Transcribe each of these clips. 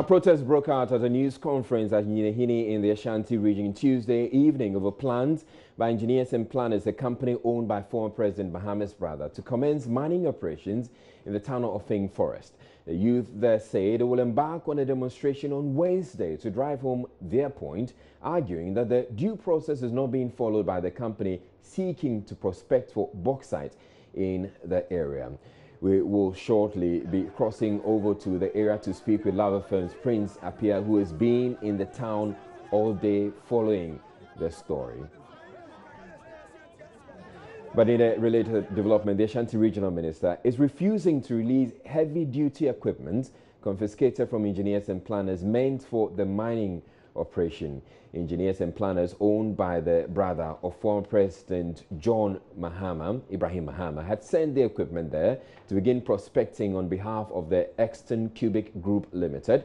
Now, protests broke out at a news conference at Nyinehini in the Ashanti region Tuesday evening over plans by engineers and planners, a company owned by former President Mahama's brother, to commence mining operations in the town of Ofing Forest. The youth there say they will embark on a demonstration on Wednesday to drive home their point, arguing that the due process is not being followed by the company seeking to prospect for bauxite in the area. We will shortly be crossing over to the area to speak with Lava Firm's Prince Appiah, who has been in the town all day following the story. But in a related development, the Ashanti Regional Minister is refusing to release heavy-duty equipment confiscated from engineers and planners meant for the mining operation. Engineers and planners owned by the brother of former President John Mahama, Ibrahim Mahama, had sent the equipment there to begin prospecting on behalf of the Exton Cubic Group Limited,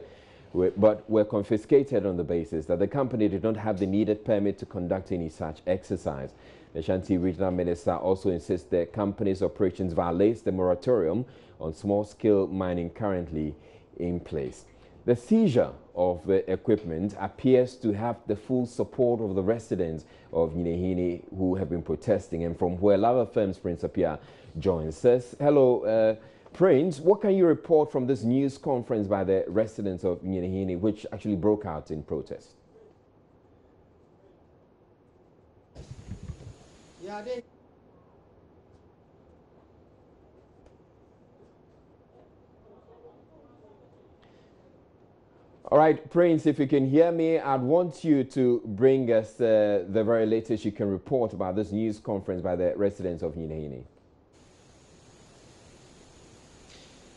but were confiscated on the basis that the company did not have the needed permit to conduct any such exercise. The Ashanti Regional Minister also insists the company's operations violates the moratorium on small-scale mining currently in place. The seizure of the equipment appears to have the full support of the residents of Nyinehini who have been protesting, and from where Lava Firm's Prince Appiah joins us. Hello, Prince. What can you report from this news conference by the residents of Nyinehini, which actually broke out in protest? Yeah, All right, Prince, if you can hear me, I'd want you to bring us the very latest you can report about this news conference by the residents of Nyinehini.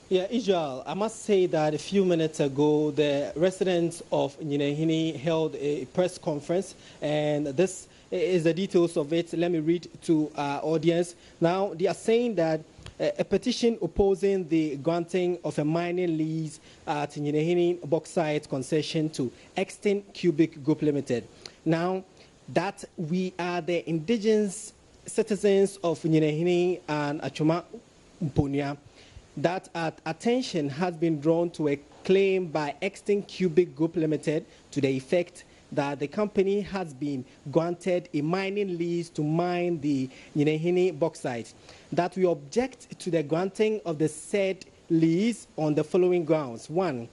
Yeah, Israel, I must say that a few minutes ago, the residents of Nyinehini held a press conference, and this is the details of it. Let me read to our audience. Now, they are saying that a petition opposing the granting of a mining lease at Nyinehini bauxite concession to Exton Cubic Group Limited. Now, that we are the indigenous citizens of Nyinehini and Achuma Mponia, that attention has been drawn to a claim by Exton Cubic Group Limited to the effect that the company has been granted a mining lease to mine the Nyinehini bauxite, that we object to the granting of the said lease on the following grounds. One,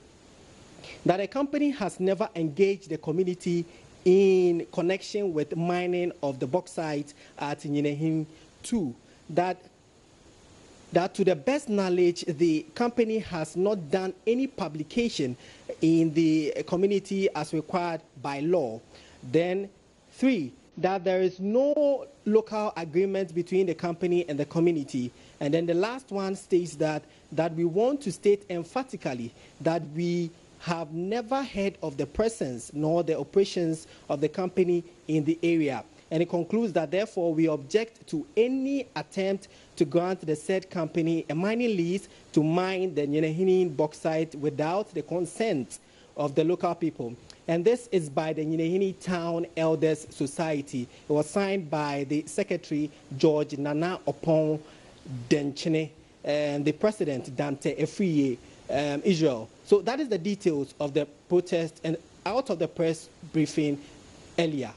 that a company has never engaged the community in connection with mining of the bauxite at Nyinehini. Two, that to the best knowledge, the company has not done any publication in the community as required by law. Then, three, that there is no local agreement between the company and the community. And then the last one states that we want to state emphatically that we have never heard of the presence nor the operations of the company in the area. And it concludes that, therefore, we object to any attempt to grant the said company a mining lease to mine the Nyinehini bauxite without the consent of the local people. And this is by the Nyinehini Town Elders Society. It was signed by the Secretary, George Nana Opon Denchene, and the President, Dante Efriye, Israel. So that is the details of the protest and out of the press briefing earlier.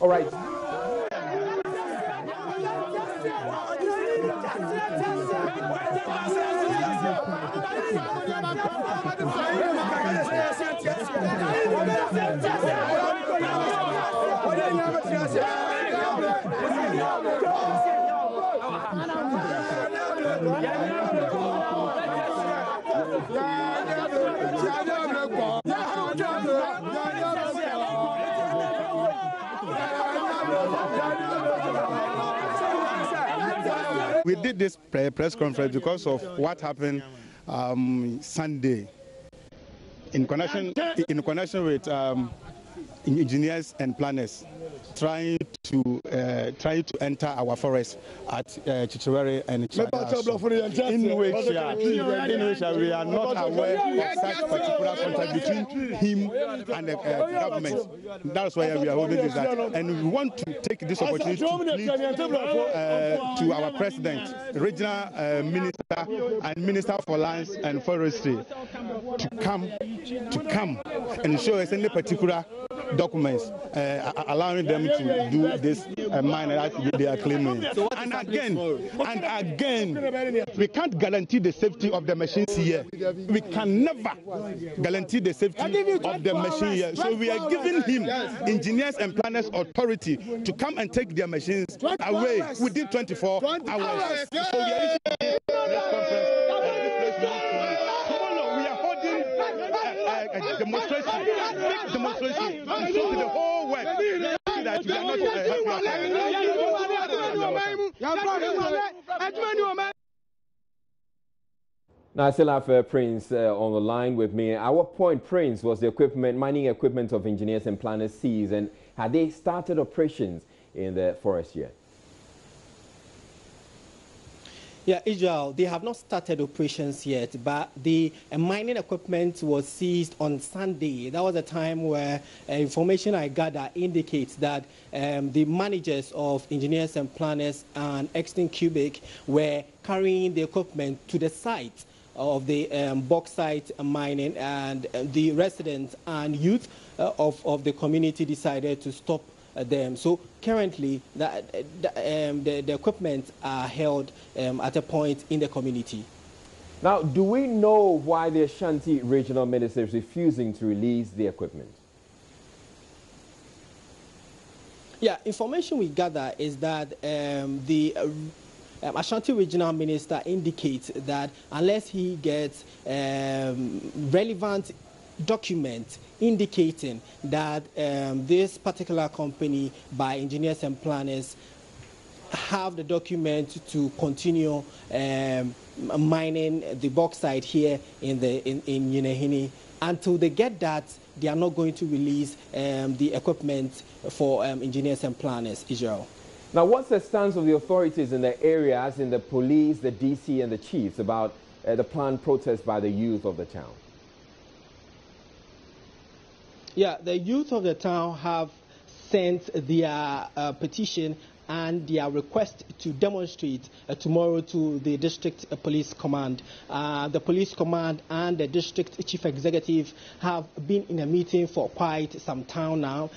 All right. We did this press conference because of what happened Sunday in connection with engineers and planners trying to enter our forest at Chichewere and Chadasu, in which we are not aware of such particular contact between him and the government. That's why we are holding this out. And we want to take this opportunity to plead to our president, regional minister, and minister for lands and forestry to come and show us any particular documents allowing them to do this mine that they are claiming. And again, we can't guarantee the safety of the machines here. We can never guarantee the safety of the machine here. So we are giving him engineers and planners authority to come and take their machines away within 24 hours. So we are issuing this conference. A demonstration, big demonstration, to show to the whole world that we are not Now, I still have Prince on the line with me. At what point, Prince, was the mining equipment of engineers and planners seized, and had they started operations in the forest yet? Yeah, Israel, they have not started operations yet, but the mining equipment was seized on Sunday. That was a time where information I gather indicates that the managers of engineers and planners and Exton Cubic were carrying the equipment to the site of the bauxite mining, and the residents and youth of the community decided to stop them. So currently, the equipment are held at a point in the community. Now, do we know why the Ashanti Regional Minister is refusing to release the equipment? Yeah, information we gather is that the Ashanti Regional Minister indicates that unless he gets relevant document indicating that this particular company by engineers and planners have the document to continue mining the bauxite here in Nyinahini. Until they get that, they are not going to release the equipment for engineers and planners, Israel. Now, what's the stance of the authorities in the areas, in the police, the DC, and the chiefs about the planned protest by the youth of the town? Yeah, the youth of the town have sent their petition and their request to demonstrate tomorrow to the district police command. The police command and the district chief executive have been in a meeting for quite some time now,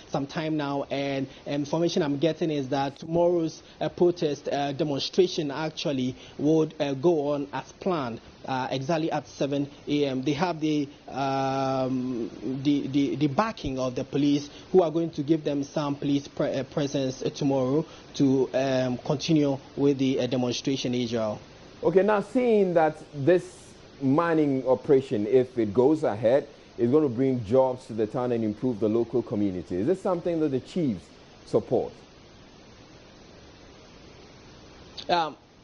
and information I'm getting is that tomorrow's protest demonstration actually would go on as planned. Exactly at 7 a.m. They have the backing of the police, who are going to give them some police presence tomorrow to continue with the demonstration, Israel. Okay, now seeing that this mining operation, if it goes ahead, is going to bring jobs to the town and improve the local community, is this something that the chiefs support?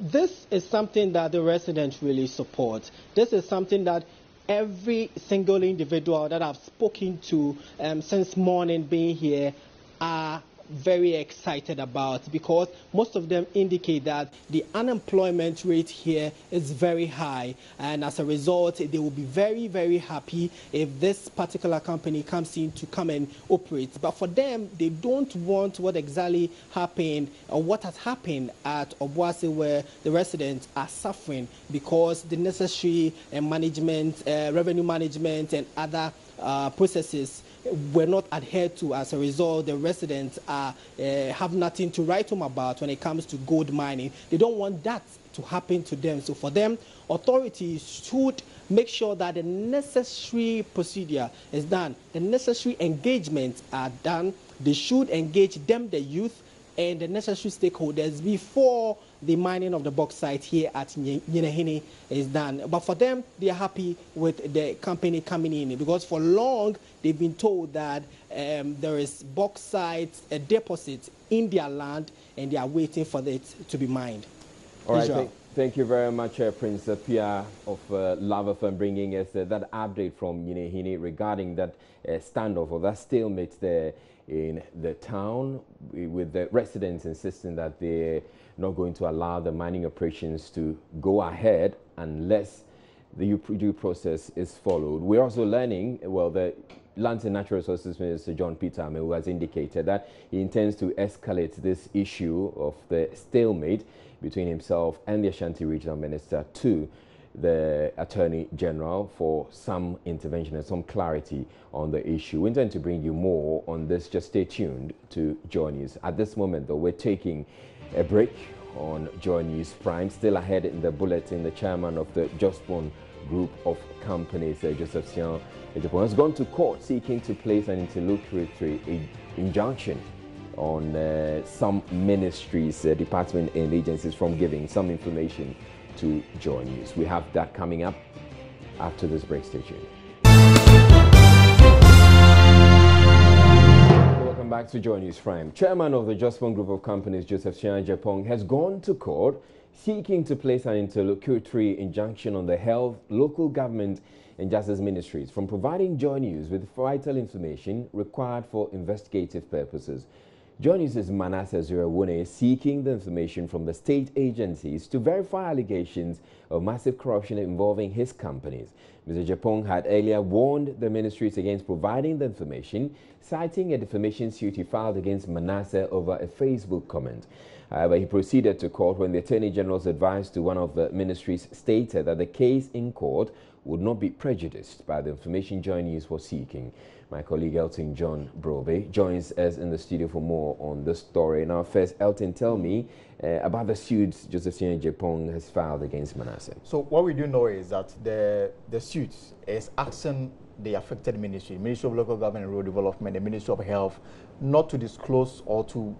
This is something that the residents really support. This is something that every single individual that I've spoken to since morning being here are very excited about, because most of them indicate that the unemployment rate here is very high, and as a result they will be very, very happy if this particular company comes in to come and operate. But for them, they don't want what exactly happened or what has happened at Obuasi, where the residents are suffering because the necessary management, revenue management and other processes were not adhered to. As a result, the residents have nothing to write home about when it comes to gold mining. They don't want that to happen to them. So for them, authorities should make sure that the necessary procedure is done, the necessary engagements are done. They should engage them, the youth, and the necessary stakeholders before the mining of the bauxite here at Nyinahini is done. But for them, they are happy with the company coming in, because for long they've been told that there is bauxite deposit in their land and they are waiting for it to be mined. All right, Thank you very much, Prince Pia of Lava FM, bringing us that update from Nyinahini regarding that standoff or that stalemate there in the town, with the residents insisting that they're not going to allow the mining operations to go ahead unless the due process is followed. We're also learning, well, the Lands and Natural Resources Minister John Peter Amewu has indicated that he intends to escalate this issue of the stalemate between himself and the Ashanti Regional Minister to the Attorney General for some intervention and some clarity on the issue. We intend to bring you more on this. Just stay tuned to Joy News. At this moment, though, we're taking a break on Joy News Prime. Still ahead in the bulletin, the chairman of the Jospon Group of Companies, Joseph Sian Ejapong, has gone to court seeking to place an interlocutory injunction on some ministries, departments and agencies from giving some information to Joy News. We have that coming up after this break. Stay tuned. Welcome back to Joy News Prime. Chairman of the Jospon Group of Companies, Joseph Sian Ejapong, has gone to court seeking to place an interlocutory injunction on the health, local government and justice ministries from providing Joy News with vital information required for investigative purposes. Joy News' Manasseh Zuriwune is seeking the information from the state agencies to verify allegations of massive corruption involving his companies. Mr. Ejapong had earlier warned the ministries against providing the information, citing a defamation suit he filed against Manasseh over a Facebook comment. However, he proceeded to court when the Attorney General's advice to one of the ministries stated that the case in court would not be prejudiced by the information Joy News was seeking. My colleague Elton John Brobe joins us in the studio for more on this story. Now, first, Elton, tell me about the suits Joseph Sian Ejapong has filed against Manasseh. So what we do know is that the suit is asking the affected ministry, Ministry of Local Government and Rural Development, the Ministry of Health, not to disclose or to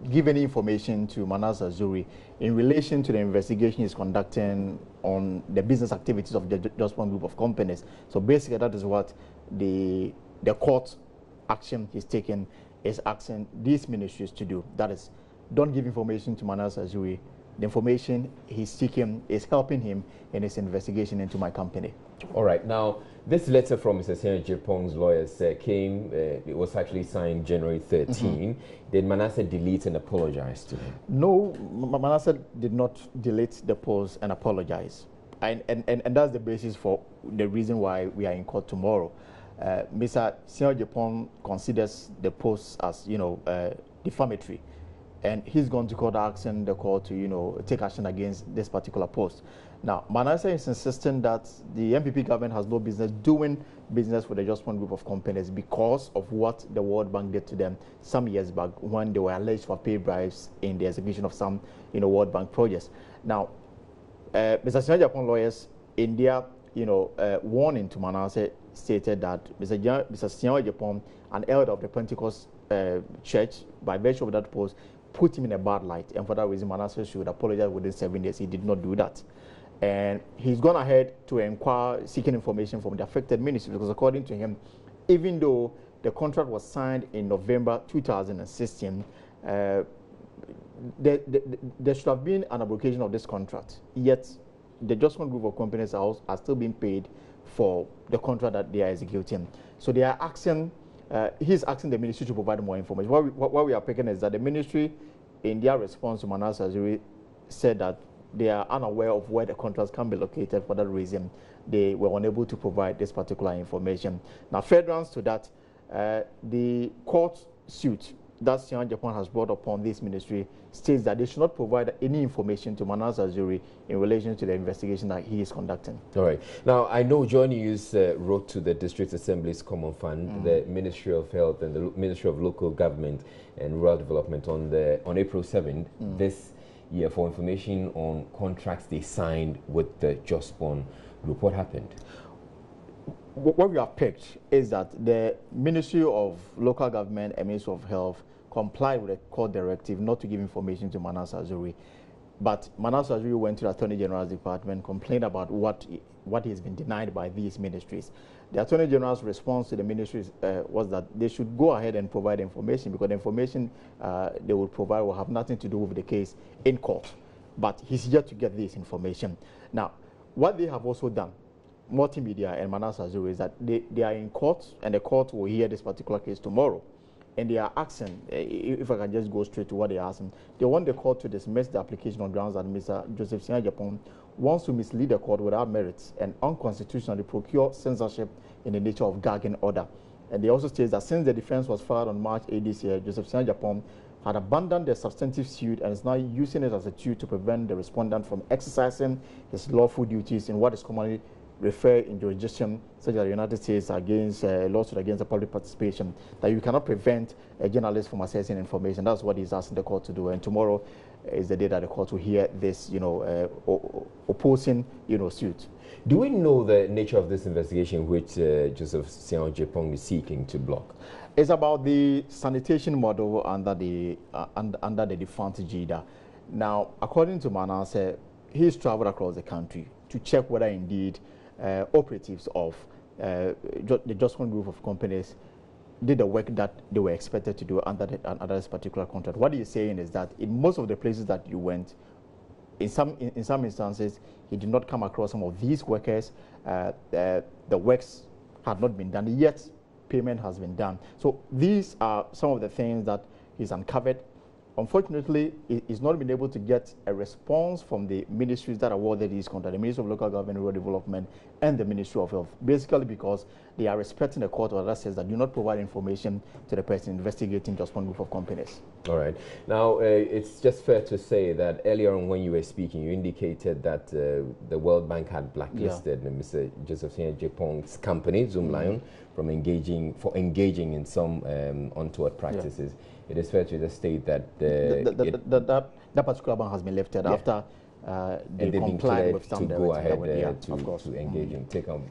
give any information to Manasseh Zuri in relation to the investigation he's conducting on the business activities of the Jospon Group of Companies. So basically, that is what the court action he's taken is asking these ministries to do. That is, don't give information to Manasseh Zuri. The information he's seeking is helping him in his investigation into my company. All right. Now, this letter from Mr. Sian Ejapong's lawyers came, it was actually signed January 13. Did Manasseh delete and apologize to him? No, Manasseh did not delete the post and apologize. And that's the basis for the reason why we are in court tomorrow. Mr. Sian Ejapong considers the post as, defamatory. And he's going to court asking the court to, take action against this particular post. Now, Manasseh is insisting that the MPP government has no business doing business with the Jospon Group of Companies because of what the World Bank did to them some years back when they were alleged for pay bribes in the execution of some, World Bank projects. Now, Mr. Sian Ejapong lawyers in their, warning to Manasseh stated that Mr. Sian Ejapong, an elder of the Pentecost Church, by virtue of that post, put him in a bad light, and for that reason, Manasseh should apologize within 7 days. He did not do that. And he's gone ahead to inquire, seeking information from the affected ministry, because according to him, even though the contract was signed in November 2016, there should have been an abrogation of this contract, yet the Jospon Group of Companies are still being paid for the contract that they are executing. So they are asking, he's asking the ministry to provide more information. What we are picking is that the ministry, in their response to Manasseh Zuri, said that they are unaware of where the contracts can be located. For that reason, they were unable to provide this particular information. Now, furtherance to that, the court suit that Sian Ejapong has brought upon this ministry states that they should not provide any information to Manasseh Zuri in relation to the investigation that he is conducting. All right. Now, I know Joy News wrote to the District Assembly's Common Fund, the Ministry of Health and the Ministry of Local Government and Rural Development on April 7th this year for information on contracts they signed with the Jospon Group. What happened? What we have picked is that the Ministry of Local Government and Ministry of Health complied with a court directive not to give information to Manasseh Zuri. But Manasseh Zuri went to the Attorney General's department, complained about what has been denied by these ministries. The Attorney General's response to the ministries was that they should go ahead and provide information, because the information they will provide will have nothing to do with the case in court. but he's yet to get this information. Now, what they have also done, Multimedia and Manasseh Zuru, is that they are in court, and the court will hear this particular case tomorrow. And they are asking, if I can just go straight to what they are asking, they want the court to dismiss the application on grounds that Mr. Joseph Sia Agyapong wants to mislead the court without merits and unconstitutionally procure censorship in the nature of gagging order. And they also state that since the defense was filed on March 8 this year, Joseph Sia Agyapong had abandoned the substantive suit and is now using it as a tool to prevent the respondent from exercising his lawful duties in what is commonly referred in jurisdiction such as the United States against lawsuit against the public participation, that you cannot prevent a journalist from accessing information. That's what he's asking the court to do. And tomorrow is the day that the court will hear this, opposing, suit. Do we know the nature of this investigation which Joseph Sia Agyapong is seeking to block? It's about the sanitation model under the defunct GIDA. Now, according to Manasseh, he's traveled across the country to check whether indeed operatives of the Just One group of companies did the work that they were expected to do under this particular contract. What he's saying is that in most of the places that you went, in some instances, he did not come across some of these workers. The works had not been done, yet payment has been done. So these are some of the things that he's uncovered. Unfortunately, he's not been able to get a response from the ministries that awarded these contracts, the Ministry of Local Government and Rural Development and the Ministry of Health, basically because they are respecting the court order that says that do not provide information to the person investigating Just One group of companies. All right. Now, it's just fair to say that earlier on when you were speaking, you indicated that the World Bank had blacklisted Mr. Joseph Sia Agyapong's company, Zoomlion, from engaging in some untoward practices. Yeah. It is fair to just state that that particular bank has been lifted after they complied with some to go ahead to engage in take on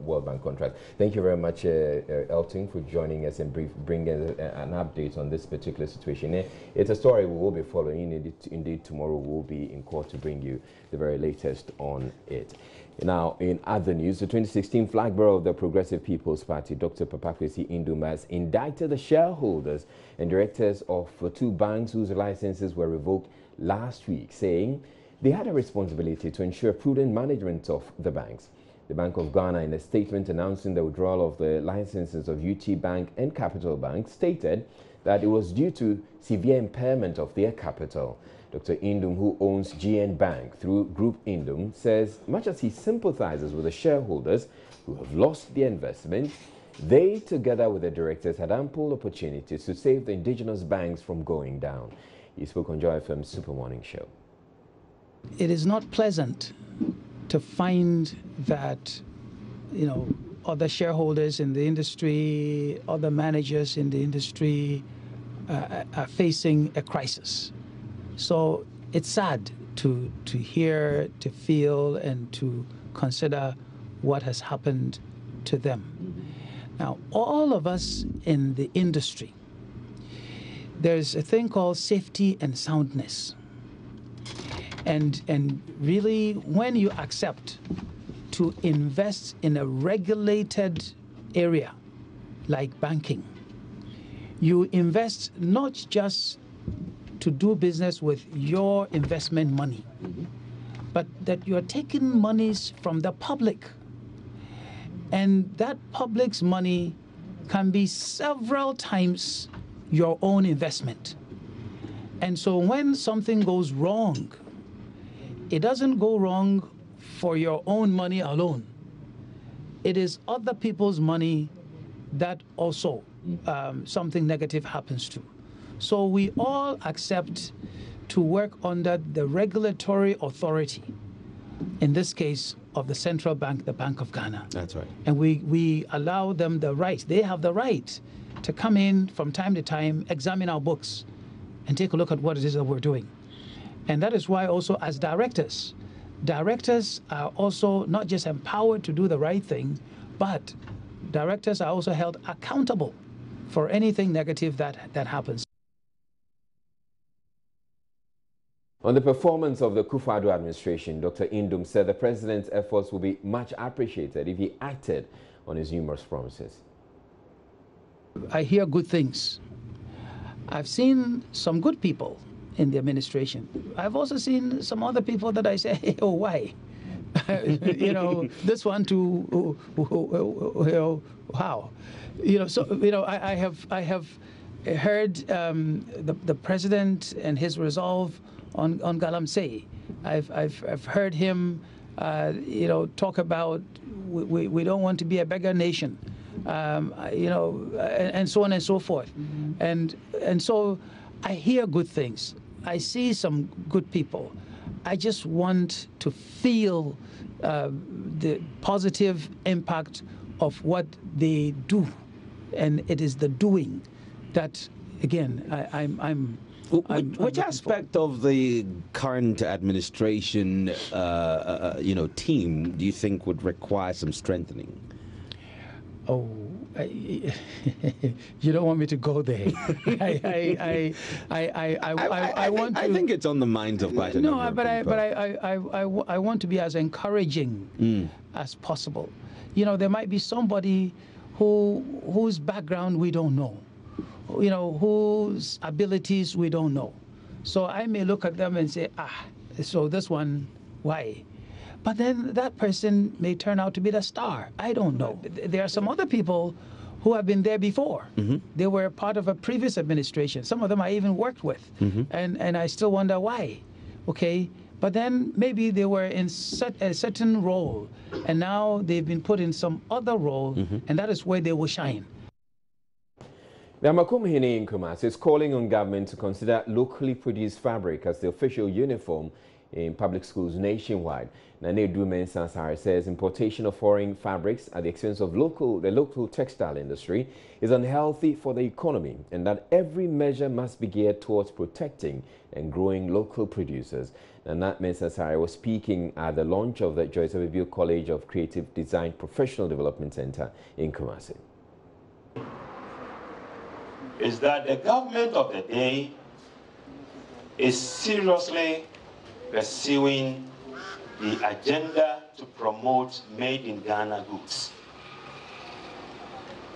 World Bank contract. Thank you very much, Elton, for joining us and bringing an update on this particular situation. It's a story we will be following. Indeed, tomorrow we will be in court to bring you the very latest on it. Now, in other news, the 2016 flag bearer of the Progressive People's Party, Dr. Papa Kwesi Indum, has indicted the shareholders and directors of two banks whose licenses were revoked last week, saying they had a responsibility to ensure prudent management of the banks. The Bank of Ghana, in a statement announcing the withdrawal of the licenses of UT Bank and Capital Bank, stated that it was due to severe impairment of their capital. Dr. Indum, who owns GN Bank through Group Indum, says much as he sympathizes with the shareholders who have lost their investment, they, together with the directors, had ample opportunities to save the indigenous banks from going down. He spoke on Joy FM's Super Morning Show. It is not pleasant to find that, other shareholders in the industry, other managers in the industry are facing a crisis. So it's sad to hear, to feel, and to consider what has happened to them. Now, all of us in the industry, there's a thing called safety and soundness. And really, when you accept to invest in a regulated area like banking, you invest not just to do business with your investment money, but that you're taking monies from the public. And that public's money can be several times your own investment. And so when something goes wrong, it doesn't go wrong for your own money alone. It is other people's money that also something negative happens to. So we all accept to work under the regulatory authority, in this case of the central bank, the Bank of Ghana. That's right. And we allow them the right. They have the right to come in from time to time, examine our books, and take a look at what it is that we're doing. And that is why also as directors are also not just empowered to do the right thing, but directors are also held accountable for anything negative that happens. On the performance of the Kufuor administration, Dr. Indum said the president's efforts will be much appreciated if he acted on his numerous promises. I hear good things. I've seen some good people in the administration. I've also seen some other people that I say, hey, oh, why? You know, this one too, how? You know, so, you know, I have heard the president and his resolve on Galamsey. I've heard him, you know, talk about we don't want to be a beggar nation, you know, and so on and so forth. And so I hear good things. I see some good people. I just want to feel the positive impact of what they do, and it is the doing that, again, I'm which aspect of the current administration, you know, team do you think would require some strengthening? Oh, you don't want me to go there. I want to. I think it's on the minds of quite a number of people. I want to be as encouraging as possible. You know, there might be somebody whose background we don't know, you know, whose abilities we don't know. So I may look at them and say, so this one, why? But then that person may turn out to be the star. I don't know. There are some other people who have been there before. They were part of a previous administration. Some of them I even worked with. And I still wonder why. Okay? But then maybe they were in a certain role, and now they've been put in some other role, and that is where they will shine. The Amakumhene in Kumasi is calling on government to consider locally produced fabric as the official uniform in public schools nationwide. Nane Dumen Sansari says importation of foreign fabrics at the expense of the local textile industry is unhealthy for the economy, and that every measure must be geared towards protecting and growing local producers. Nana Mensasari was speaking at the launch of the Joyce Abibu College of Creative Design Professional Development Center in Kumasi. Is that the government of the day is seriously pursuing the agenda to promote made in Ghana goods.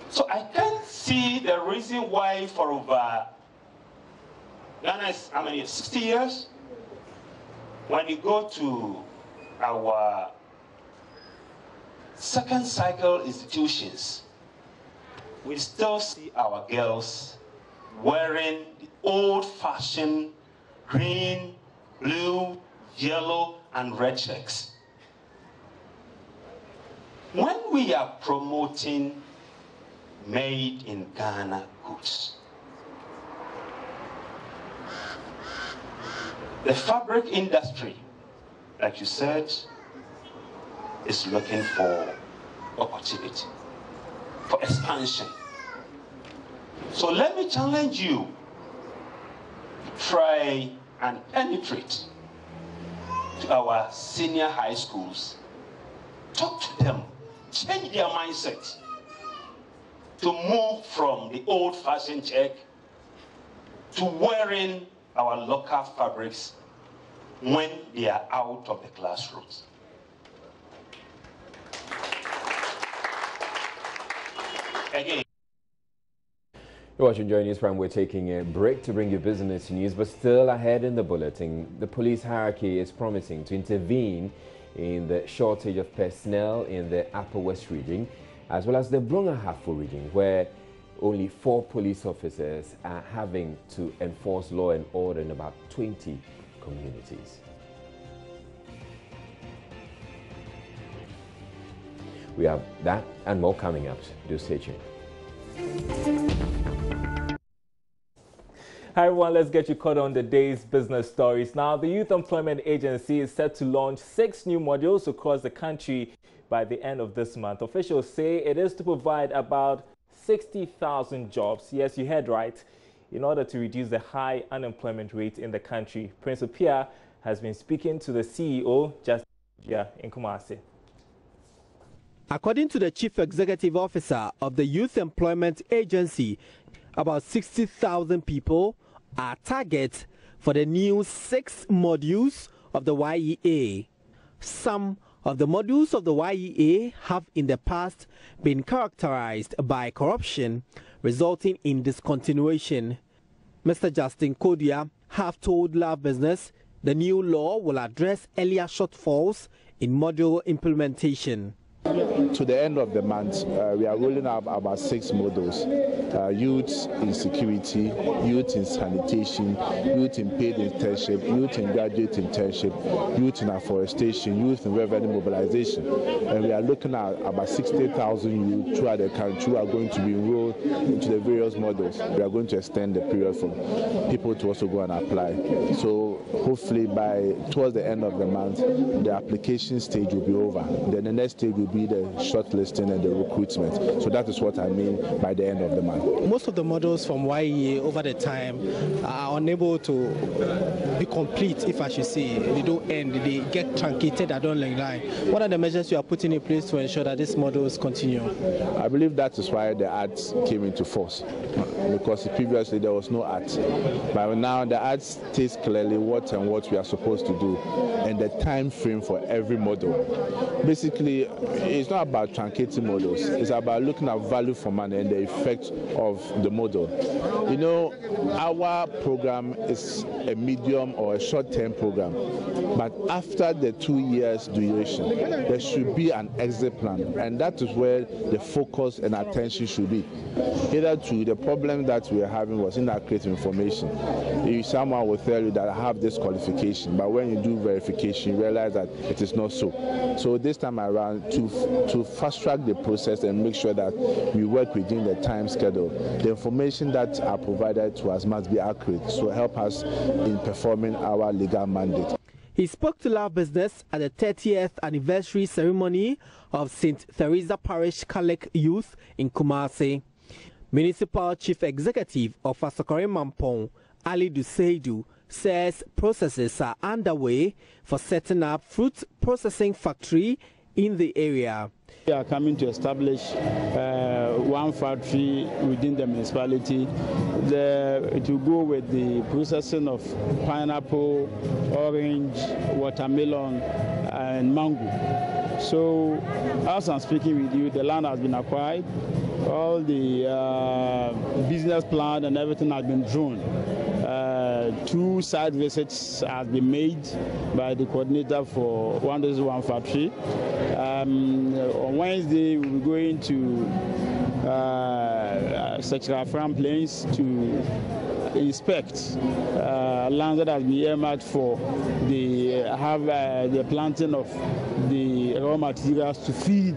So I can't see the reason why for over Ghana is, 60 years? When you go to our second cycle institutions, we still see our girls wearing the old-fashioned green, blue, yellow, and red checks. When we are promoting made in Ghana goods, the fabric industry, like you said, is looking for opportunity, for expansion. So let me challenge you to try and penetrate to our senior high schools. Talk to them, change their mindset to move from the old-fashioned check to wearing our local fabrics when they are out of the classrooms. Again. You're watching Joy News Prime. We're taking a break to bring you business news, but still ahead in the bulletin, the police hierarchy is promising to intervene in the shortage of personnel in the Upper West region, as well as the Brong-Ahafo region, where only 4 police officers are having to enforce law and order in about 20 communities. We have that and more coming up. Do stay tuned. Hi everyone, let's get you caught on the day's business stories. Now, the Youth Employment Agency is set to launch 6 new modules across the country by the end of this month. Officials say it is to provide about 60,000 jobs. Yes, you heard right. In order to reduce the high unemployment rate in the country, Prince Opia has been speaking to the CEO just in Kumasi. According to the Chief Executive Officer of the Youth Employment Agency, about 60,000 people are target for the new 6 modules of the YEA. Some of the modules of the YEA have in the past been characterized by corruption, resulting in discontinuation. Mr. Justin Kodia have told Love Business the new law will address earlier shortfalls in module implementation. To the end of the month, we are rolling out about 6 modules: youth in security, youth in sanitation, youth in paid internship, youth in graduate internship, youth in afforestation, youth in revenue mobilization. And we are looking at about 60,000 youth throughout the country who are going to be enrolled into the various modules. We are going to extend the period for people to also go and apply. So hopefully towards the end of the month, the application stage will be over. Then the next stage will be the shortlisting and the recruitment. So that is what I mean by the end of the month. Most of the models from YEA over the time are unable to be complete, if I should say. They don't end, they get truncated along the line. What are the measures you are putting in place to ensure that these models continue? I believe that is why the arts came into force, because previously there was no art. But now the art states clearly what we are supposed to do and the time frame for every model. Basically, it's not about truncating models. It's about looking at value for money and the effect of the model. You know, our program is a medium or a short-term program, but after the 2 years duration, there should be an exit plan, and that is where the focus and attention should be. Hitherto, the problem that we are having was inaccurate information. Someone will tell you that I have this qualification, but when you do verification, you realize that it is not so. So this time around, to fast-track the process and make sure that we work within the time schedule, the information that are provided to us must be accurate, so help us in performing our legal mandate. He spoke to Love Business at the 30th anniversary ceremony of St. Theresa Parish Catholic Youth in Kumasi. Municipal Chief Executive of Asokore Mampong, Ali Duseidu, says processes are underway for setting up fruit processing factory in the area. We are coming to establish one factory within the municipality. It will go with the processing of pineapple, orange, watermelon, and mango. So, as I'm speaking with you, the land has been acquired. All the business plan and everything has been drawn. 2 site visits have been made by the coordinator for one factory. On Wednesday, we'll be going to Sechira Farm Plains to inspect land that has been earmarked for the planting of the raw materials to feed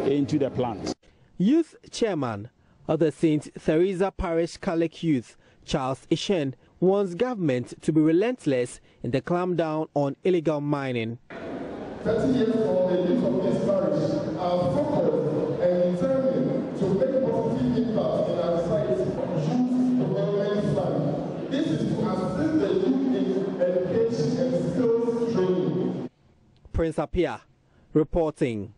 into the plant. Youth Chairman of the St. Theresa Parish Catholic Youth, Charles Ishen, wants government to be relentless in the clampdown on illegal mining. 30 years for the youth of this parish are focused and determined to make a positive impact in our society. Youth Development Fund. This is to assist the youth in education and skills training. Prince Apia reporting.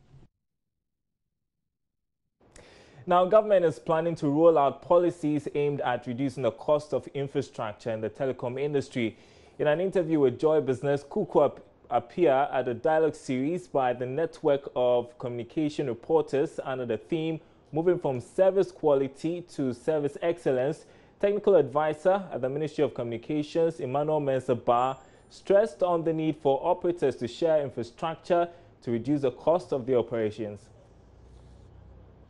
Now, government is planning to roll out policies aimed at reducing the cost of infrastructure in the telecom industry. In an interview with Joy Business, Kuku appeared at a dialogue series by the Network of Communication Reporters under the theme Moving from Service Quality to Service Excellence. Technical advisor at the Ministry of Communications, Emmanuel Mensah-Bah, stressed on the need for operators to share infrastructure to reduce the cost of their operations.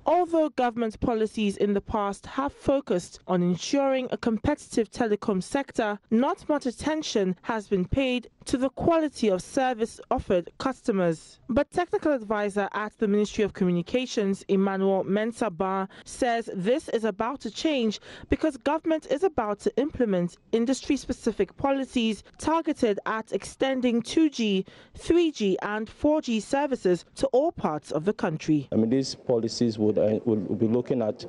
Although government policies in the past have focused on ensuring a competitive telecom sector, not much attention has been paid to the quality of service offered customers. But technical advisor at the Ministry of Communications, Emmanuel Mensah-Bah, says this is about to change because government is about to implement industry-specific policies targeted at extending 2G, 3G and 4G services to all parts of the country. I mean, these policies will be looking at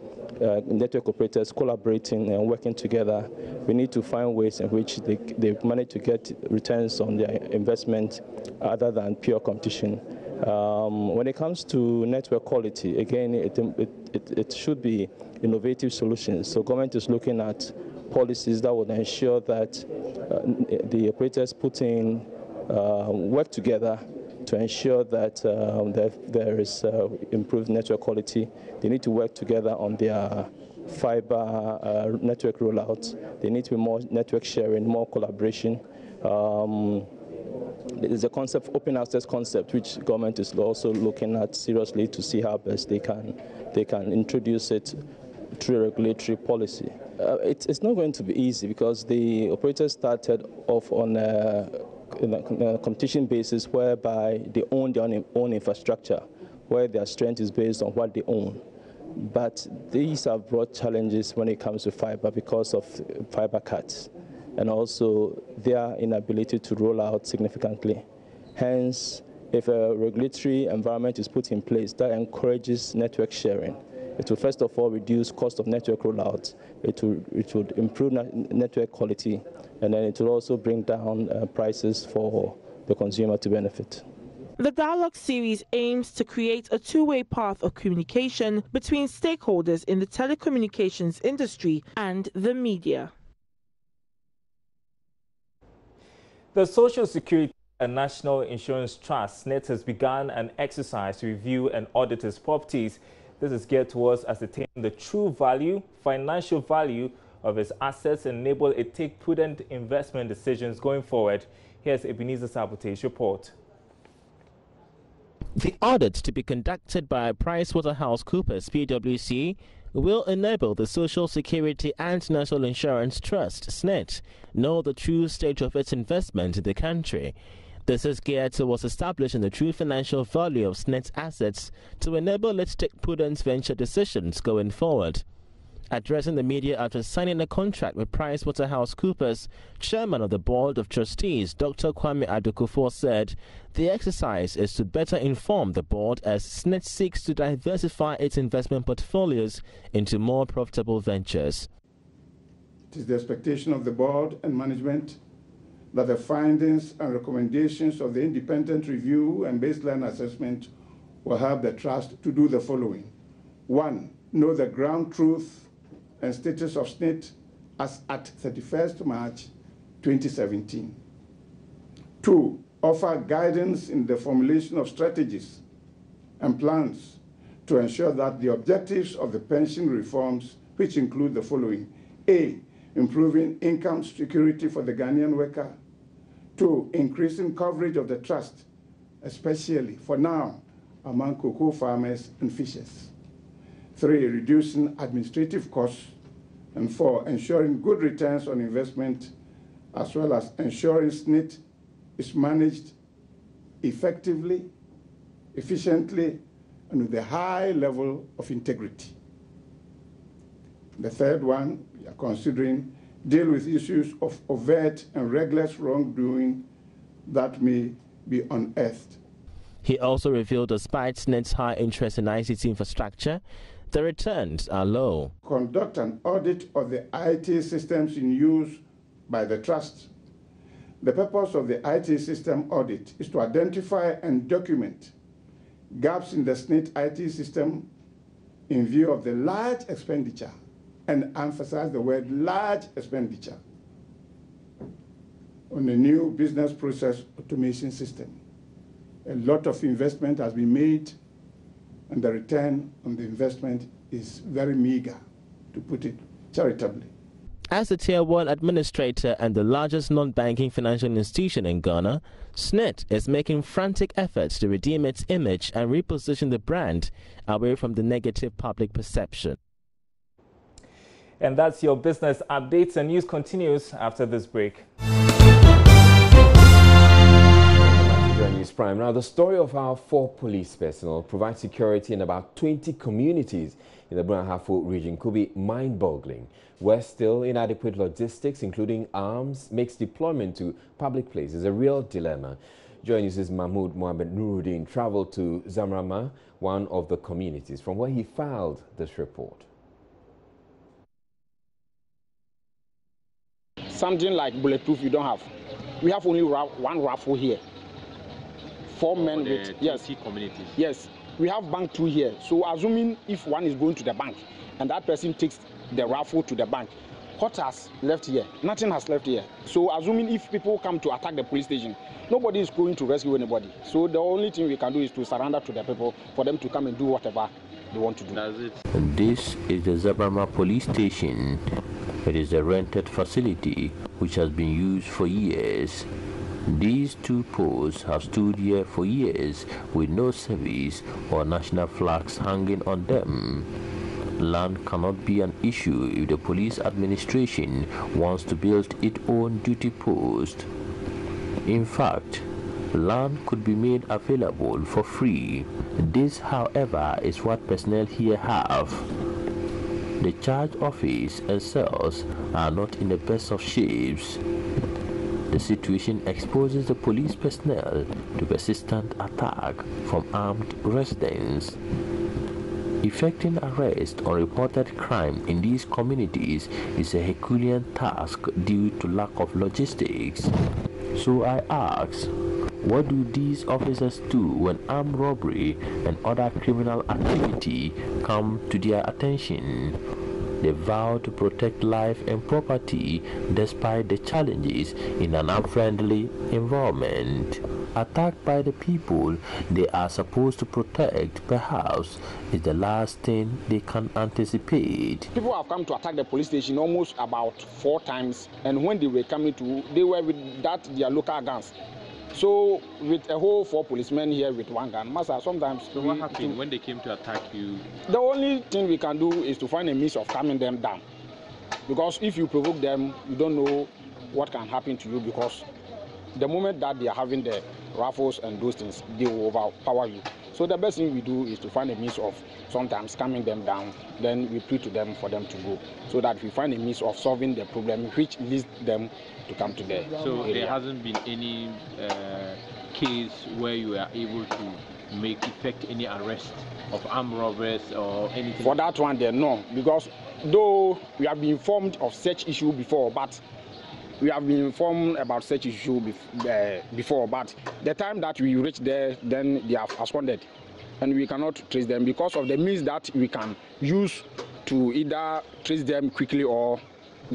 network operators collaborating and working together. We need to find ways in which they manage to get returns on their investment other than pure competition. When it comes to network quality, again, it should be innovative solutions. So government is looking at policies that would ensure that the operators put in work together to ensure that there is improved network quality. They need to work together on their fiber network rollouts. There needs to be more network sharing, more collaboration. There's a concept, open access concept, which government is also looking at seriously to see how best they can introduce it through regulatory policy. It's not going to be easy because the operators started off on a competition basis whereby they own their own infrastructure, where their strength is based on what they own. But these have brought challenges when it comes to fiber because of fiber cuts and also their inability to roll out significantly. Hence, if a regulatory environment is put in place that encourages network sharing, it will first of all reduce cost of network rollout, it would improve network quality, and then it will also bring down prices for the consumer to benefit. The dialogue series aims to create a two-way path of communication between stakeholders in the telecommunications industry and the media. The Social Security and National Insurance Trust, SSNIT, has begun an exercise to review and audit its properties. This is geared towards ascertaining the true value, financial value of its assets and enable it to take prudent investment decisions going forward. Here's Ebenezer Sabote's report. The audit, to be conducted by PricewaterhouseCoopers PwC, will enable the Social Security and National Insurance Trust, SSNIT, know the true state of its investment in the country. This is geared towards establishing the true financial value of SSNIT's assets to enable it to take prudent venture decisions going forward. Addressing the media after signing a contract with PricewaterhouseCoopers, Chairman of the Board of Trustees, Dr. Kwame Adukufor, said the exercise is to better inform the board as SSNIT seeks to diversify its investment portfolios into more profitable ventures. It is the expectation of the board and management that the findings and recommendations of the independent review and baseline assessment will help the trust to do the following. 1. Know the ground truth and status of SSNIT as at 31st March 2017. 2. Offer guidance in the formulation of strategies and plans to ensure that the objectives of the pension reforms, which include the following: A. Improving income security for the Ghanaian worker. 2. Increasing coverage of the trust, especially for now among cocoa farmers and fishers. 3. Reducing administrative costs. And 4. Ensuring good returns on investment, as well as ensuring SSNIT is managed effectively, efficiently, and with a high level of integrity. The third one, we are considering deal with issues of overt and reckless wrongdoing that may be unearthed. He also revealed despite SSNIT's high interest in ICT infrastructure, the returns are low. Conduct an audit of the IT systems in use by the trust. The purpose of the IT system audit is to identify and document gaps in the SSNIT IT system in view of the large expenditure, and emphasize the word large expenditure, on a new business process automation system. A lot of investment has been made, and the return on the investment is very meager, to put it charitably. As the Tier 1 administrator and the largest non-banking financial institution in Ghana, SSNIT is making frantic efforts to redeem its image and reposition the brand away from the negative public perception. And that's your business updates, and news continues after this break. News Prime. Now, the story of how 4 police personnel provide security in about 20 communities in the Brahafo region could be mind-boggling. Where still inadequate logistics, including arms, makes deployment to public places a real dilemma. Joy News' Mahmoud Mohamed Nuruddin traveled to Zamrama, one of the communities, from where he filed this report. Something like bulletproof you don't have. We have only one raffle here. 4 men with, yes, communities. Yes, we have bank 2 here. So assuming if one is going to the bank and that person takes the raffle to the bank, what has left here? Nothing has left here. So assuming if people come to attack the police station, nobody is going to rescue anybody. So the only thing we can do is to surrender to the people for them to come and do whatever they want to do. That's it. And this is the Zabrama police station. It is a rented facility which has been used for years. These two posts have stood here for years with no service or national flags hanging on them. Land cannot be an issue if the police administration wants to build its own duty post. In fact, land could be made available for free. This, however, is what personnel here have. The charge office and cells are not in the best of shapes. The situation exposes the police personnel to persistent attack from armed residents. Effecting arrest on reported crime in these communities is a Herculean task due to lack of logistics. So I ask, what do these officers do when armed robbery and other criminal activity come to their attention? They vow to protect life and property despite the challenges in an unfriendly environment. Attacked by the people they are supposed to protect, perhaps, is the last thing they can anticipate. People have come to attack the police station almost about 4 times, and when they were coming to, they were with their local guns. So with a whole 4 policemen here with 1 gun, Master, sometimes... So what happened when they came to attack you? The only thing we can do is to find a means of calming them down. Because if you provoke them, you don't know what can happen to you, because the moment that they are having the rifles and those things, they will overpower you. So the best thing we do is to find a means of sometimes calming them down, then we plead to them for them to go, so that we find a means of solving the problem which leads them to come to the So area. There hasn't been any case where you are able to effect any arrest of armed robbers or anything? For that one, then no, because though we have been informed of such issue before, but we have been informed about such issue before, but the time that we reach there, then they have absconded, and we cannot trace them because of the means that we can use to either trace them quickly or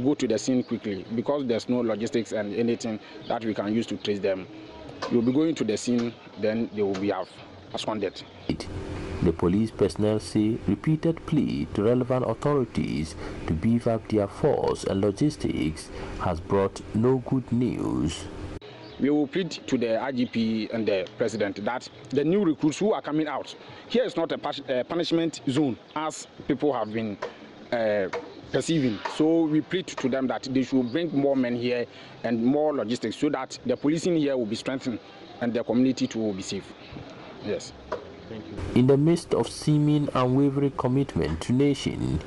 go to the scene quickly, because there's no logistics and anything that we can use to trace them. You'll be going to the scene, then they will be absconded. The police personnel say repeated plea to relevant authorities to beef up their force and logistics has brought no good news. We will plead to the IGP and the president that the new recruits who are coming out, here is not a punishment zone as people have been perceiving. So we plead to them that they should bring more men here and more logistics so that the policing here will be strengthened and the community too will be safe. Yes. In the midst of seeming unwavering commitment to nation,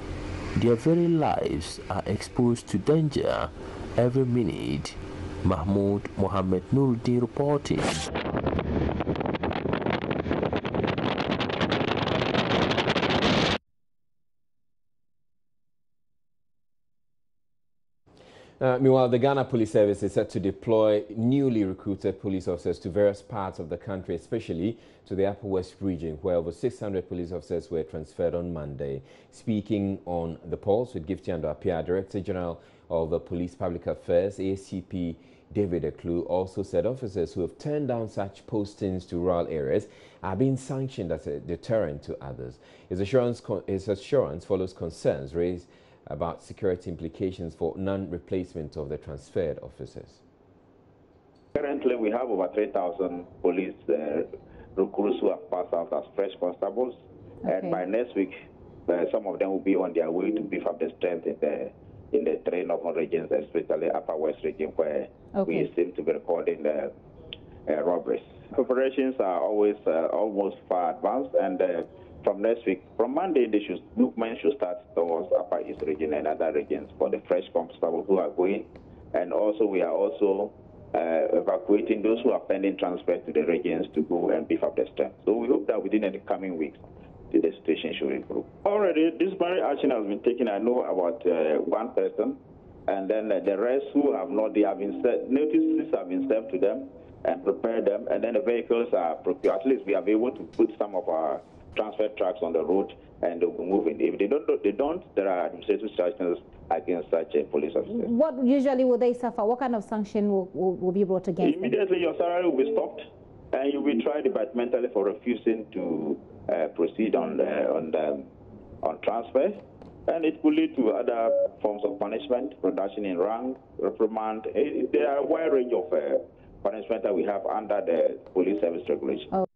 their very lives are exposed to danger every minute. Mahmoud Mohammed Nuruddin reporting. Meanwhile, the Ghana Police Service is set to deploy newly recruited police officers to various parts of the country, especially to the Upper West region, where over 600 police officers were transferred on Monday. Speaking on the Pulse with Gifty Ando-Apia, Director General of the Police Public Affairs, ACP David Eklu, also said officers who have turned down such postings to rural areas are being sanctioned as a deterrent to others. His assurance follows concerns raised about security implications for non-replacement of the transferred officers. Currently, we have over 3,000 police recruits who have passed out as fresh constables, and by next week, some of them will be on their way to beef up the strength in the 3 northern regions, especially Upper West region, where we seem to be recording robberies. Preparations are always almost far advanced, and from next week, from Monday, movement should start towards Upper East region and other regions for the fresh constables who are going. And also, we are also evacuating those who are pending transfer to the regions to go and beef up the strength. So we hope that within the coming weeks, the situation should improve. Already, disciplinary action has been taken. I know about 1 person, and then the rest who have not, they have been notices have been served to them and prepared them, and then the vehicles are procured. At least we are able to put some of our transfer trucks on the road, and they'll be moving. If they don't, there are administrative sanctions against such a police officer. What usually will they suffer? What kind of sanction will be brought against them? Immediately your salary will be stopped, and you will be tried departmentally for refusing to proceed on transfer. And it could lead to other forms of punishment, reduction in rank, reprimand. There are a wide range of punishment that we have under the police service regulation. Oh.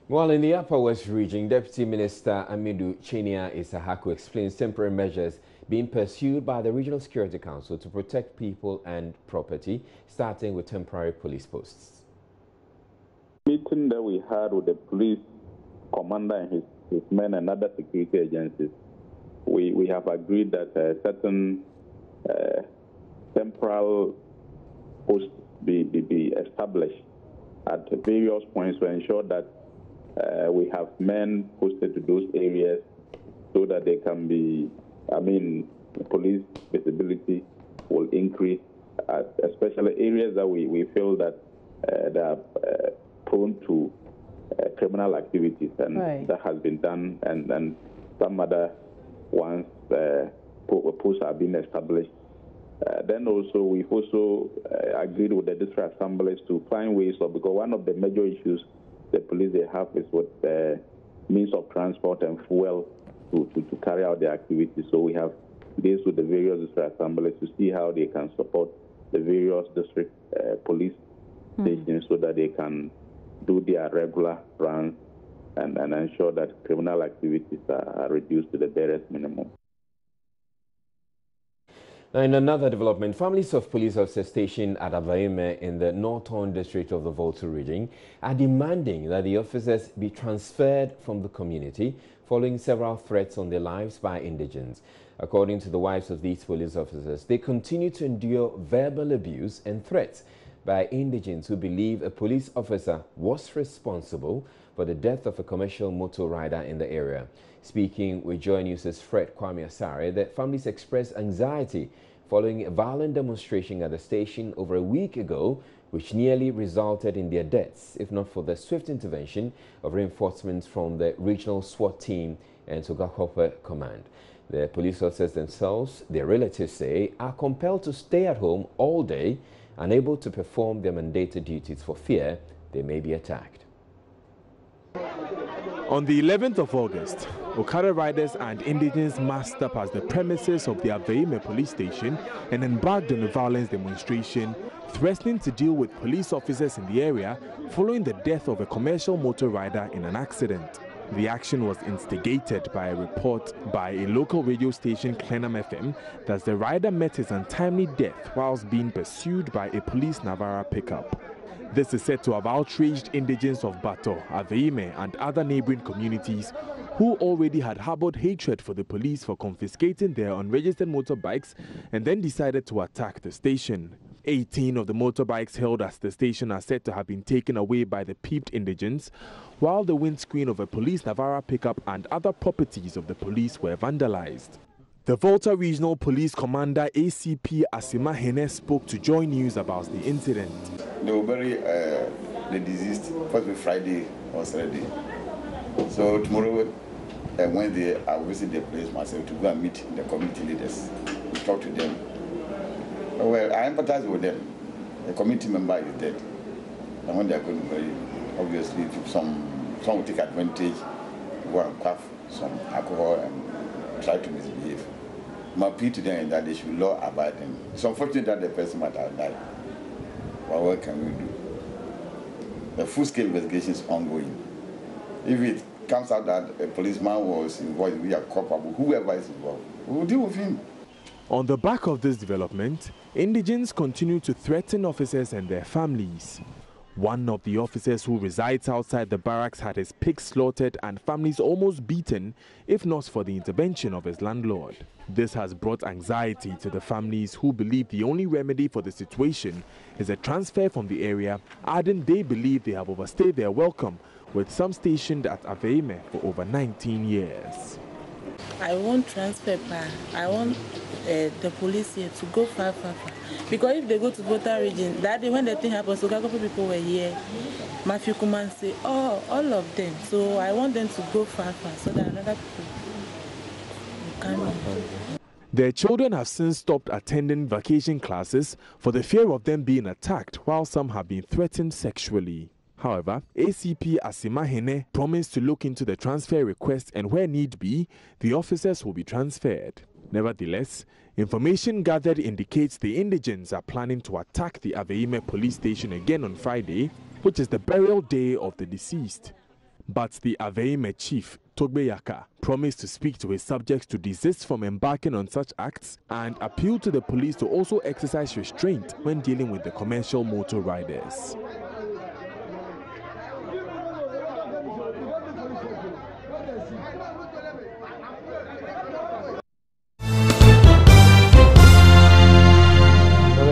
While in the Upper West region, Deputy Minister Amidu Chinia Isahaku explains temporary measures being pursued by the Regional Security Council to protect people and property, starting with temporary police posts. Meeting that we had with the police commander and his men and other security agencies, we have agreed that certain temporal posts be established at various points to ensure that we have men posted to those areas so that they can be, police visibility will increase, especially areas that we feel that they are prone to criminal activities, and right. That has been done, and some other ones posts are being established. Then also we've also agreed with the district assemblies to find ways of, because one of the major issues the police they have is with means of transport and fuel to carry out their activities. So we have deals with the various district assemblies to see how they can support the various district police stations so that they can do their regular runs and ensure that criminal activities are reduced to the barest minimum. Now, in another development, families of police officers stationed at Avaime in the northern district of the Volta region are demanding that the officers be transferred from the community following several threats on their lives by indigents. According to the wives of these police officers, they continue to endure verbal abuse and threats by indigents who believe a police officer was responsible for the death of a commercial motor rider in the area. Speaking with Joy News' Fred Kwame Asare, the families expressed anxiety following a violent demonstration at the station over a week ago, which nearly resulted in their deaths, if not for the swift intervention of reinforcements from the regional SWAT team and Sogakope Command. The police officers themselves, their relatives say, are compelled to stay at home all day, unable to perform their mandated duties for fear they may be attacked. On the 11th of August, Okada riders and indigents massed up at the premises of the Avaime police station and embarked on a violence demonstration, threatening to deal with police officers in the area following the death of a commercial motor rider in an accident. The action was instigated by a report by a local radio station, Clenham FM, that the rider met his untimely death whilst being pursued by a police Navara pickup. This is said to have outraged indigents of Bato, Avaime and other neighboring communities who already had harbored hatred for the police for confiscating their unregistered motorbikes and then decided to attack the station. 18 of the motorbikes held at the station are said to have been taken away by the peeved indigents, while the windscreen of a police Navara pickup and other properties of the police were vandalized. The Volta Regional Police Commander ACP Asima Hene spoke to Joy News about the incident. They will bury the deceased first Friday or Saturday. So tomorrow, Wednesday, I will visit the place myself to go and meet the community leaders, talk to them. Well, I empathize with them. A community member is dead. And when they are going to bury, obviously, some will take advantage, go and quaff some alcohol and try to misbehave. My plea to them is that they should law abide them. It's unfortunate that the person might have died. But what can we do? The full-scale investigation is ongoing. If it comes out that a policeman was involved, we are culpable, whoever is involved, we will deal with him. On the back of this development, indigents continue to threaten officers and their families. One of the officers who resides outside the barracks had his pigs slaughtered and families almost beaten, if not for the intervention of his landlord. This has brought anxiety to the families who believe the only remedy for the situation is a transfer from the area, adding they believe they have overstayed their welcome, with some stationed at Avaime for over 19 years. I want transfer, I want the police here to go far. Because if they go to Volta region, that day when the thing happened, so Kakope people were here. Matthew Kuman say, all of them. So I want them to go far so that another people coming. Their children have since stopped attending vacation classes for the fear of them being attacked, while some have been threatened sexually. However, ACP Asima Hene promised to look into the transfer request, and where need be, the officers will be transferred. Nevertheless, information gathered indicates the indigents are planning to attack the Aveime police station again on Friday, which is the burial day of the deceased. But the Aveime chief, Togbe Yaka, promised to speak to his subjects to desist from embarking on such acts and appeal to the police to also exercise restraint when dealing with the commercial motor riders.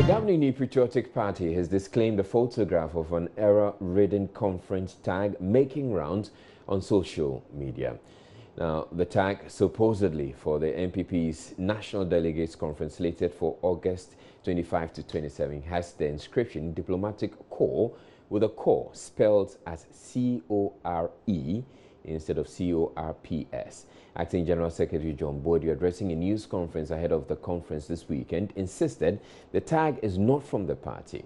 The governing New Patriotic Party has disclaimed a photograph of an error-ridden conference tag making rounds on social media. Now, the tag supposedly for the NPP's National Delegates Conference slated for August 25 to 27 has the inscription Diplomatic Corps with a core spelled as C-O-R-E instead of C-O-R-P-S. Acting General Secretary John Bodio, addressing a news conference ahead of the conference this weekend, insisted the tag is not from the party.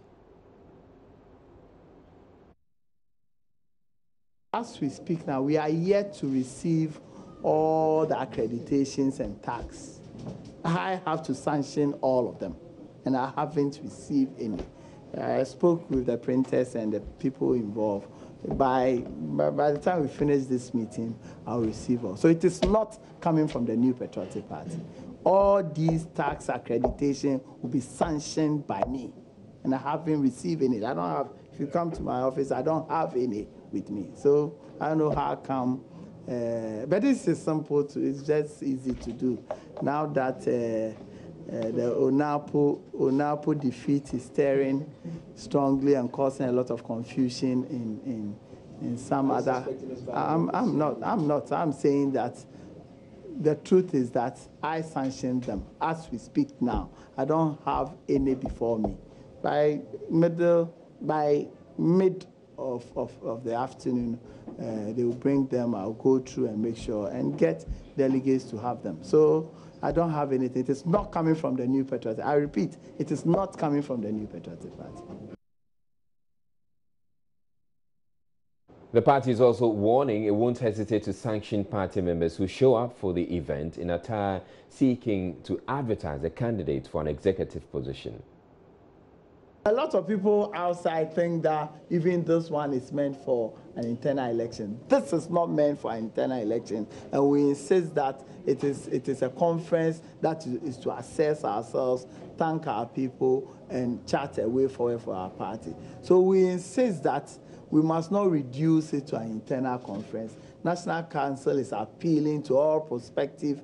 As we speak now, we are yet to receive all the accreditations and tags. I have to sanction all of them, and I haven't received any. I spoke with the printers and the people involved. By the time we finish this meeting, I'll receive all. So it is not coming from the New Patriotic Party. All these tax accreditation will be sanctioned by me, and I haven't received any. I don't have. If you come to my office, I don't have any with me. So I don't know how come. But this is simple. It's just easy to do. Now that the ONAPO defeat is stirring strongly and causing a lot of confusion in some other. I'm not. I'm saying that the truth is that I sanctioned them as we speak now. I don't have any before me. By mid of the afternoon, they will bring them. I'll go through and make sure and get delegates to have them. So I don't have anything. It is not coming from the New Patriotic. I repeat, it is not coming from the New Patriotic Party. The party is also warning it won't hesitate to sanction party members who show up for the event in attire seeking to advertise a candidate for an executive position. A lot of people outside think that even this one is meant for an internal election. This is not meant for an internal election, and we insist that it is a conference that is to assess ourselves, thank our people, and chart a way forward for our party. So we insist that we must not reduce it to an internal conference. National Council is appealing to all prospective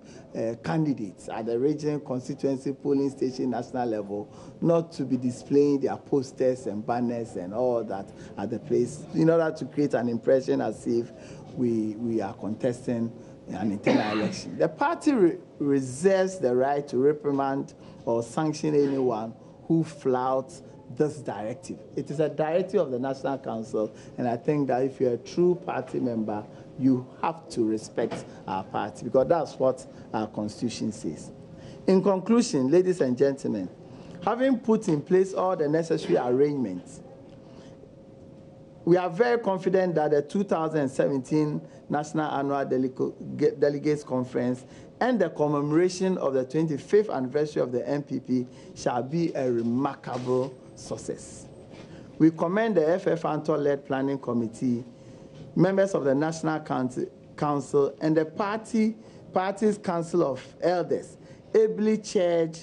candidates at the region, constituency, polling station, national level, not to be displaying their posters and banners and all that at the place in order to create an impression as if we are contesting an internal election. The party reserves the right to reprimand or sanction anyone who flouts this directive. It is a directive of the National Council, and I think that if you're a true party member, you have to respect our party, because that's what our Constitution says. In conclusion, ladies and gentlemen, having put in place all the necessary arrangements, we are very confident that the 2017 National Annual Delegates Conference and the commemoration of the 25th anniversary of the NPP shall be a remarkable success. We commend the FF Antor-led Planning Committee, members of the National Council, and the party's Council of Elders, ably chaired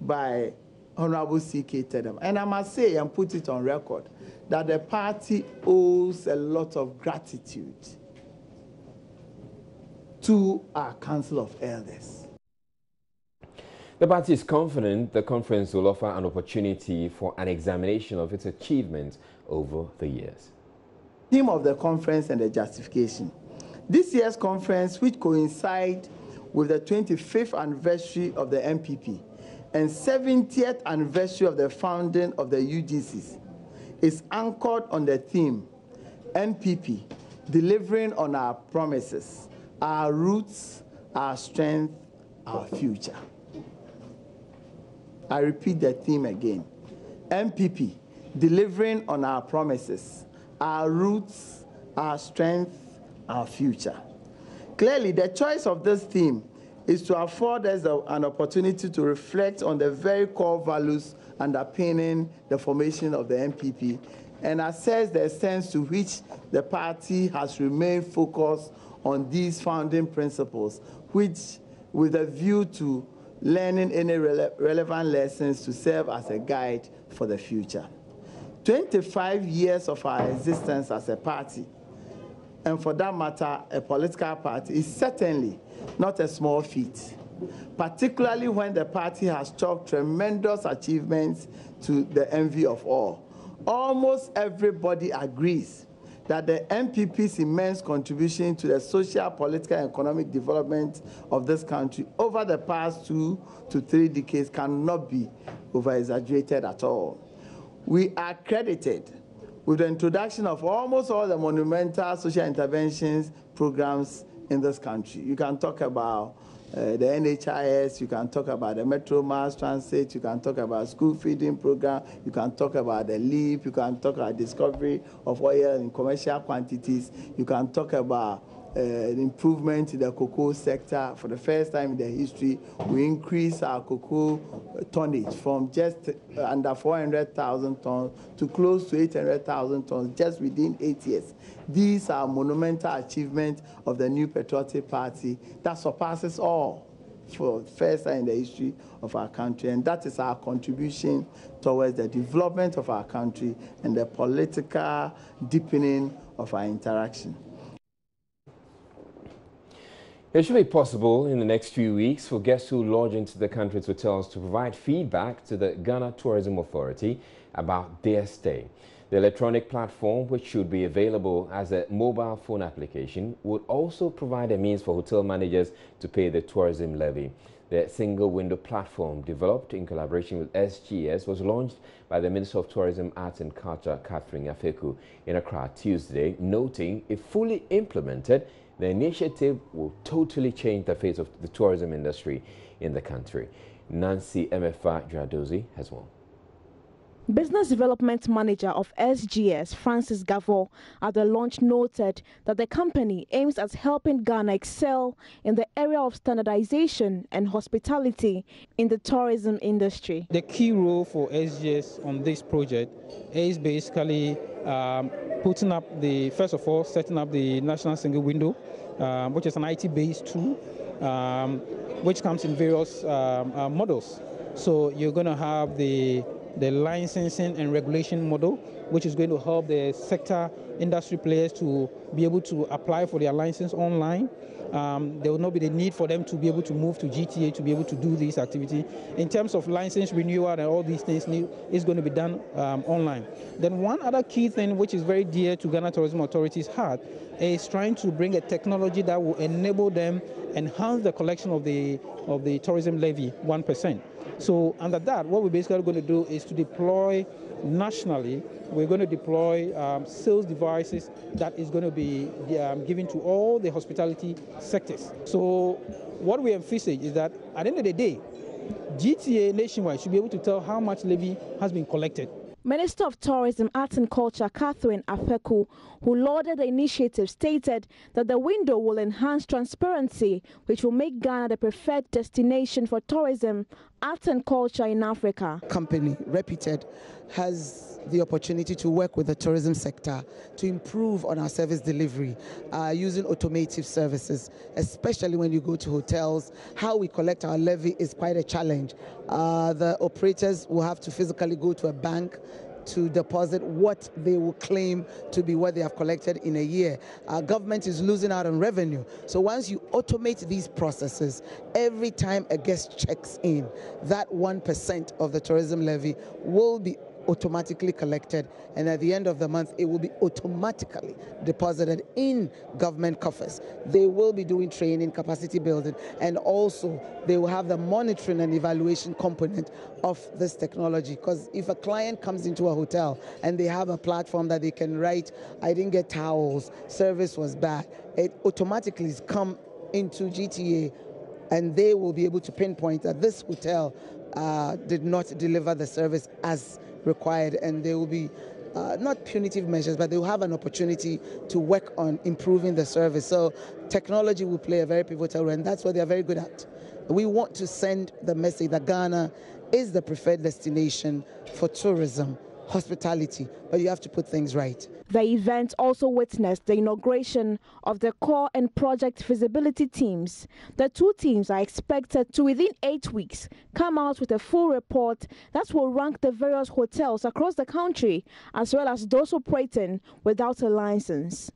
by Honorable C.K. Tedem. And I must say and put it on record that the party owes a lot of gratitude to our Council of Elders. The party is confident the conference will offer an opportunity for an examination of its achievements over the years. Theme of the conference and the justification. This year's conference, which coincides with the 25th anniversary of the NPP and 70th anniversary of the founding of the UGCs, is anchored on the theme, NPP, delivering on our promises, our roots, our strength, our future. I repeat the theme again. MPP, delivering on our promises, our roots, our strength, our future. Clearly, the choice of this theme is to afford us an opportunity to reflect on the very core values underpinning the formation of the MPP and assess the extent to which the party has remained focused on these founding principles, which, with a view to learning any relevant lessons to serve as a guide for the future. 25 years of our existence as a party, and for that matter, a political party, is certainly not a small feat, particularly when the party has chalked tremendous achievements to the envy of all. Almost everybody agrees that the MPP's immense contribution to the social, political, and economic development of this country over the past 2 to 3 decades cannot be over-exaggerated at all. We are credited with the introduction of almost all the monumental social interventions programs in this country. You can talk about the NHIS, you can talk about the Metro Mass Transit, you can talk about school feeding program, you can talk about the LEAP, you can talk about discovery of oil in commercial quantities, you can talk about the improvement in the cocoa sector. For the first time in the history, we increased our cocoa tonnage from just under 400,000 tons to close to 800,000 tons just within 8 years. These are monumental achievements of the New Patriotic Party that surpasses all for the first time in the history of our country. And that is our contribution towards the development of our country and the political deepening of our interaction. It should be possible in the next few weeks for guests who lodge into the country's hotels to provide feedback to the Ghana Tourism Authority about their stay. The electronic platform, which should be available as a mobile phone application, would also provide a means for hotel managers to pay the tourism levy. The single-window platform, developed in collaboration with SGS, was launched by the Minister of Tourism, Arts and Culture, Catherine Afeku, in Accra Tuesday, noting if fully implemented, the initiative will totally change the face of the tourism industry in the country. Nancy Emefa Dradozi has more. Business Development Manager of SGS, Francis Gavo, at the launch noted that the company aims at helping Ghana excel in the area of standardization and hospitality in the tourism industry. The key role for SGS on this project is basically putting up first of all, setting up the National Single Window, which is an IT-based tool, which comes in various models. So you're going to have the licensing and regulation model, which is going to help the sector industry players to be able to apply for their license online. There will not be the need for them to be able to move to GTA to be able to do this activity. In terms of license renewal and all these things is going to be done online. Then one other key thing which is very dear to Ghana Tourism Authority's heart is trying to bring a technology that will enable them enhance the collection of the tourism levy 1%. So under that, what we're basically going to do is to deploy nationally. We're going to deploy sales devices that is going to be given to all the hospitality sectors. So what we envisage is that at the end of the day, GTA nationwide should be able to tell how much levy has been collected. Minister of Tourism, Arts and Culture, Catherine Afeku, who lauded the initiative, stated that the window will enhance transparency, which will make Ghana the preferred destination for tourism, arts and culture in Africa. Company, reputed, has the opportunity to work with the tourism sector to improve on our service delivery using automated services, especially when you go to hotels. How we collect our levy is quite a challenge. The operators will have to physically go to a bank to deposit what they will claim to be what they have collected in a year. Our government is losing out on revenue. So once you automate these processes, every time a guest checks in, that 1% of the tourism levy will be automatically collected, and at the end of the month it will be automatically deposited in government coffers. They will be doing training, capacity building, and also they will have the monitoring and evaluation component of this technology, because if a client comes into a hotel and they have a platform that they can write, I didn't get towels, service was bad, it automatically come into GTA and they will be able to pinpoint that this hotel did not deliver the service as required, and there will be not punitive measures, but they will have an opportunity to work on improving the service. So technology will play a very pivotal role, and that's what they are very good at. We want to send the message that Ghana is the preferred destination for tourism, hospitality, but you have to put things right. The event also witnessed the inauguration of the core and project feasibility teams. The two teams are expected to, within 8 weeks, come out with a full report that will rank the various hotels across the country, as well as those operating without a license.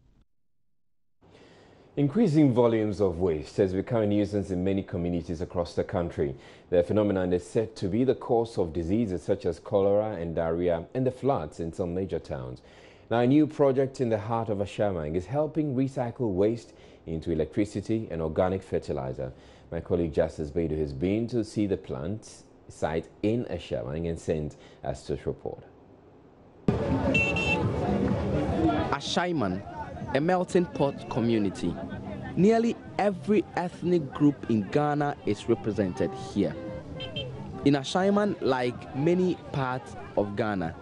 Increasing volumes of waste has become a nuisance in many communities across the country. The phenomenon is said to be the cause of diseases such as cholera and diarrhea and the floods in some major towns. Now, a new project in the heart of Ashaiman is helping recycle waste into electricity and organic fertilizer. My colleague Justice Beidou has been to see the plant site in Ashaiman and sent us this report. Ashaiman, a melting pot community. Nearly every ethnic group in Ghana is represented here. In Ashaiman, like many parts of Ghana,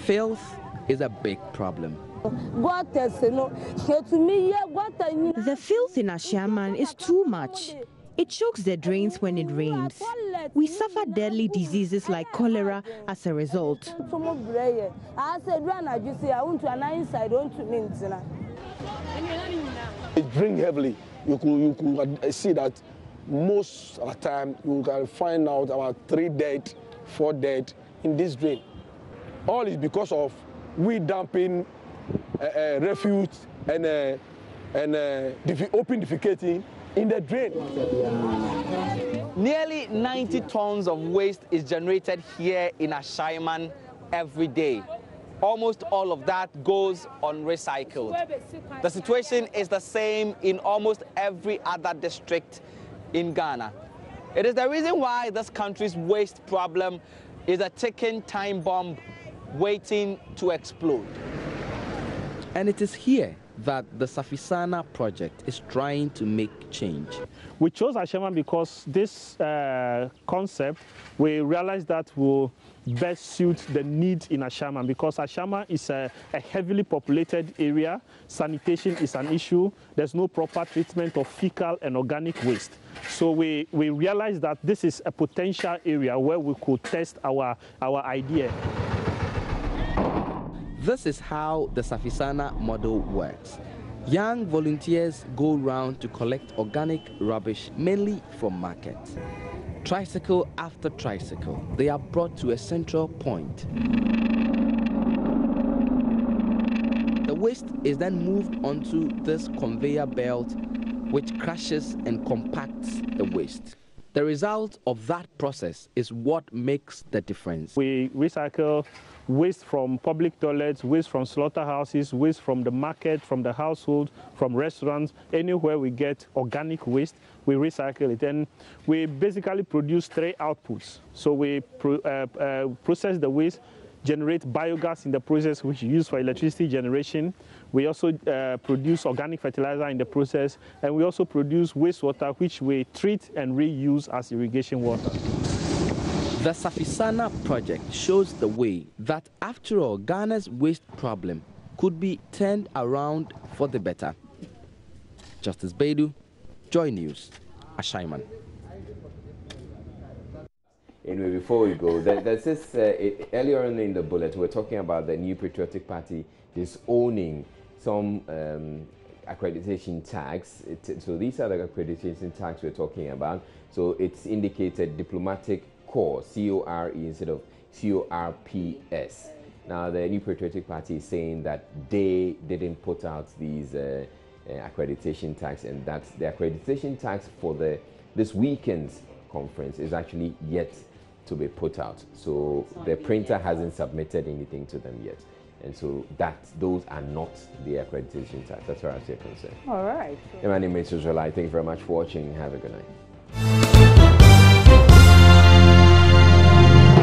filth is a big problem. The filth in Ashaiman is too much. It chokes the drains when it rains. We suffer deadly diseases like cholera as a result. It drains heavily. You could see that most of the time you can find out about 3 dead, 4 dead in this drain. All is because of we dumping refuse and open defecating in the drain. Nearly 90 tons of waste is generated here in Ashaiman every day. Almost all of that goes unrecycled. The situation is the same in almost every other district in Ghana. It is the reason why this country's waste problem is a ticking time bomb waiting to explode. And it is here that the Safisana project is trying to make change. We chose Ashaiman because this concept, we realized that will best suit the need in Ashaiman, because Ashaiman is a heavily populated area. Sanitation is an issue. There's no proper treatment of fecal and organic waste. So we realized that this is a potential area where we could test our idea. This is how the Safisana model works. Young volunteers go round to collect organic rubbish, mainly from markets. Tricycle after tricycle, they are brought to a central point. The waste is then moved onto this conveyor belt, which crushes and compacts the waste. The result of that process is what makes the difference. We recycle waste from public toilets, waste from slaughterhouses, waste from the market, from the household, from restaurants. Anywhere we get organic waste, we recycle it. And we basically produce 3 outputs. So we process the waste, generate biogas in the process, which is used for electricity generation. We also produce organic fertilizer in the process, and we also produce wastewater, which we treat and reuse as irrigation water. The Safisana project shows the way that, after all, Ghana's waste problem could be turned around for the better. Justice Beidou, Joy News, Ashaiman. Anyway, before we go, there's this, earlier on in the bullet, we're talking about the New Patriotic Party disowning some accreditation tags. So these are the accreditation tags we're talking about. So it's indicated diplomatic Corps, C-O-R-E instead of C-O-R-P-S. Now, the New Patriotic Party is saying that they didn't put out these accreditation tags, and that the accreditation tags for this weekend's conference is actually yet to be put out. So the printer hasn't submitted anything to them yet. And so those are not the accreditation tags. That's where I say concerned. All right. My name is Israelite. Thank you very much for watching. Have a good night.